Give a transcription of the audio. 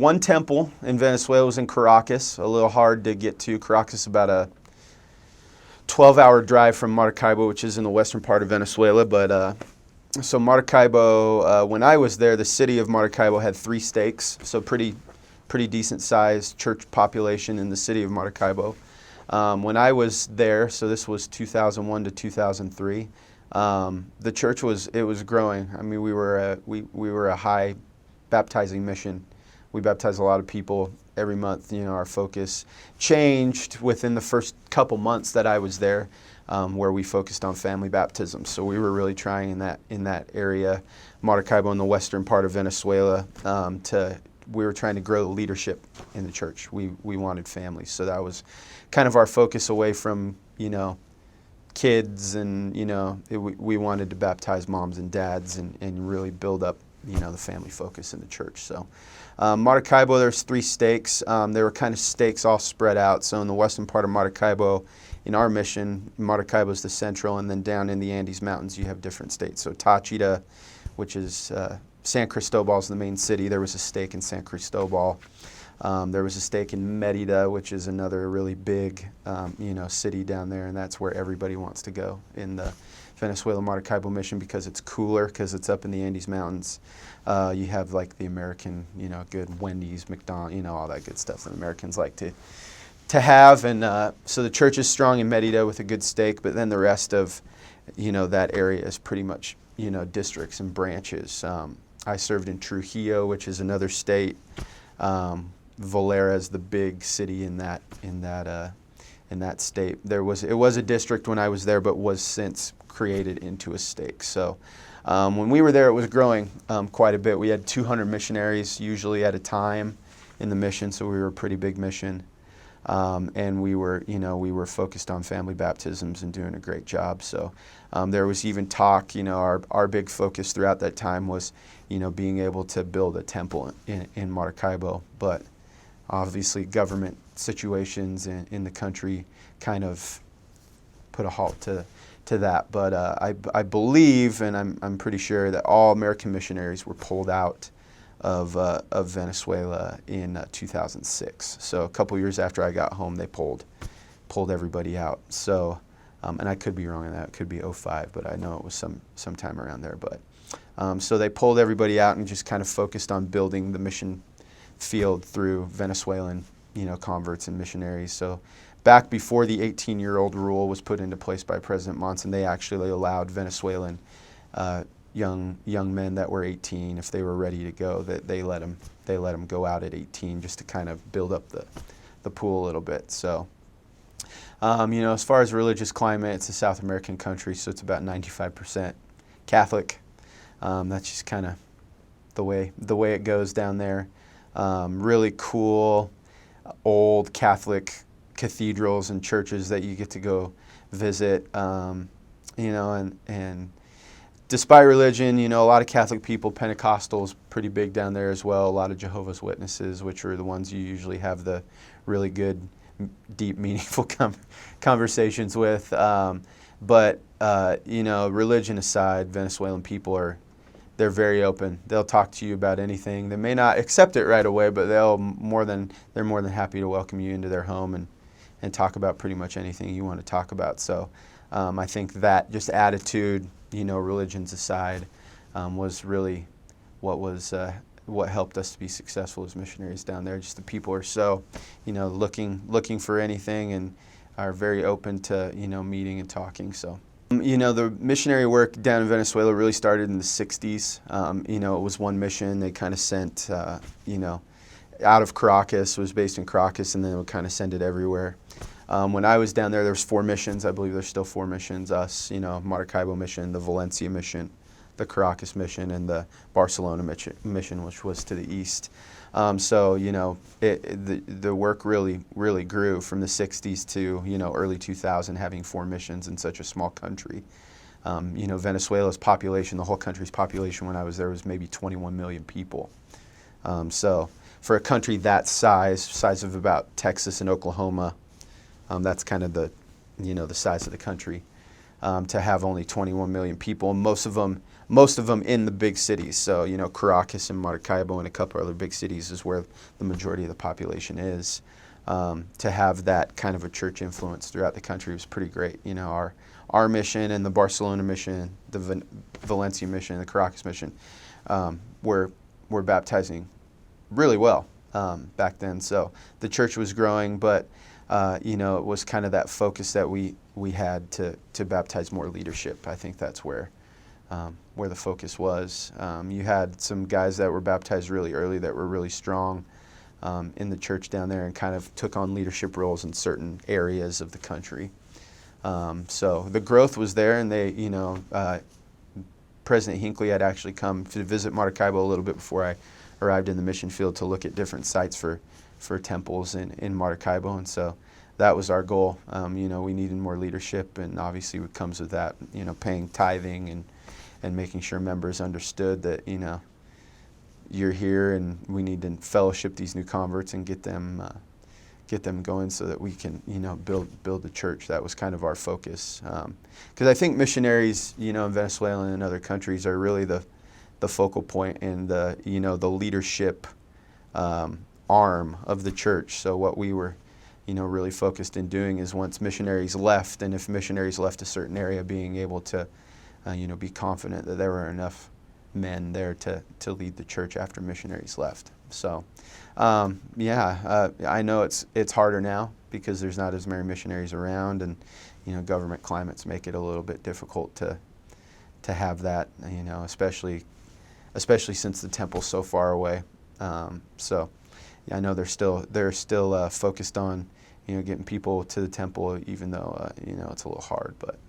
one temple in Venezuela was in Caracas, a little hard to get to. Caracas is about a 12-hour drive from Maracaibo, which is in the western part of Venezuela. But so Maracaibo, when I was there, the city of Maracaibo had 3 stakes, so pretty decent sized church population in the city of Maracaibo. When I was there, so this was 2001 to 2003, the church was growing. I mean, we were a high baptizing mission. We baptized a lot of people every month. You know, our focus changed within the first couple months that I was there, where we focused on family baptisms. So we were really trying in that area, Maracaibo in the western part of Venezuela, we were trying to grow the leadership in the church. We wanted families, so that was kind of our focus away from, you know, kids, and, you know, we wanted to baptize moms and dads and really build up, you know, the family focus in the church. So Maracaibo, there's 3 stakes. They were kind of stakes all spread out. So in the western part of Maracaibo, in our mission, Maracaibo is the central, and then down in the Andes Mountains you have different states. So Táchira, which is San Cristobal is the main city. There was a stake in San Cristobal. There was a stake in Mérida, which is another really big, you know, city down there, and that's where everybody wants to go in the Venezuela Maracaibo mission, because it's cooler, because it's up in the Andes Mountains. You have like the American, you know, good Wendy's, McDonald's, you know, all that good stuff that Americans like to have. And so the church is strong in Mérida with a good stake, but then the rest of, you know, that area is pretty much, you know, districts and branches. I served in Trujillo, which is another state. Valera is the big city in that state. It was a district when I was there, but was since created into a stake. So when we were there, it was growing quite a bit. We had 200 missionaries usually at a time in the mission, so we were a pretty big mission. And we were focused on family baptisms and doing a great job. So there was even talk, you know, our big focus throughout that time was, you know, being able to build a temple in Maracaibo. But obviously government situations in the country kind of put a halt to that. But I believe, and I'm pretty sure, that all American missionaries were pulled out of Venezuela in 2006. So a couple years after I got home, they pulled everybody out. So, and I could be wrong on that. It could be '05, but I know it was sometime around there. But so they pulled everybody out and just kind of focused on building the mission field through Venezuelan, you know, converts and missionaries. So back before the 18-year-old rule was put into place by President Monson, they actually allowed Venezuelan young men that were 18, if they were ready to go, that they let them go out at 18, just to kind of build up the pool a little bit. So you know, as far as religious climate, it's a South American country, so it's about 95% Catholic. That's just kind of the way it goes down there. Really cool old Catholic cathedrals and churches that you get to go visit. You know, and despite religion, you know, a lot of Catholic people, Pentecostals, pretty big down there as well. A lot of Jehovah's Witnesses, which are the ones you usually have the really good, deep, meaningful conversations with. But you know, religion aside, Venezuelan people they're very open. They'll talk to you about anything. They may not accept it right away, but they're more than happy to welcome you into their home and talk about pretty much anything you want to talk about. So I think that just attitude, you know, religions aside, was really what helped us to be successful as missionaries down there. Just the people are so, you know, looking for anything and are very open to, you know, meeting and talking. So, you know, the missionary work down in Venezuela really started in the 60s. You know, it was one mission. They kind of sent, you know, out of Caracas, was based in Caracas, and then they would kind of send it everywhere. When I was down there was 4 missions. I believe there's still 4 missions. Us, you know, Maracaibo mission, the Valencia mission, the Caracas mission, and the Barcelona mission, which was to the east. So, you know, the work really grew from the 60s to, you know, early 2000, having 4 missions in such a small country. You know, Venezuela's population, the whole country's population when I was there, was maybe 21 million people. So for a country that size of about Texas and Oklahoma, that's kind of the, you know, the size of the country, to have only 21 million people. Most of them, most of them in the big cities. So, Caracas and Maracaibo and a couple other big cities is where the majority of the population is. To have that kind of a church influence throughout the country was pretty great. Our mission and the Barcelona mission, the Valencia mission, the Caracas mission, were baptizing really well back then. So the church was growing, but it was kind of that focus that we had to baptize more leadership. I think that's where the focus was. You had some guys that were baptized really early that were really strong in the church down there and kind of took on leadership roles in certain areas of the country. So the growth was there, and President Hinckley had actually come to visit Maracaibo a little bit before I arrived in the mission field to look at different sites for temples in Maracaibo, and so that was our goal. We needed more leadership, and obviously what comes with that, paying tithing and making sure members understood that, you're here and we need to fellowship these new converts and get them going so that we can, build the church. That was kind of our focus. Because I think missionaries, in Venezuela and other countries are really the focal point and the leadership arm of the church. So what we were, really focused in doing is once missionaries left, and if missionaries left a certain area, being able to, be confident that there were enough men there to lead the church after missionaries left. So, I know it's harder now because there's not as many missionaries around, and government climates make it a little bit difficult to have that. Especially since the temple's so far away. I know they're still focused on getting people to the temple, even though it's a little hard, but.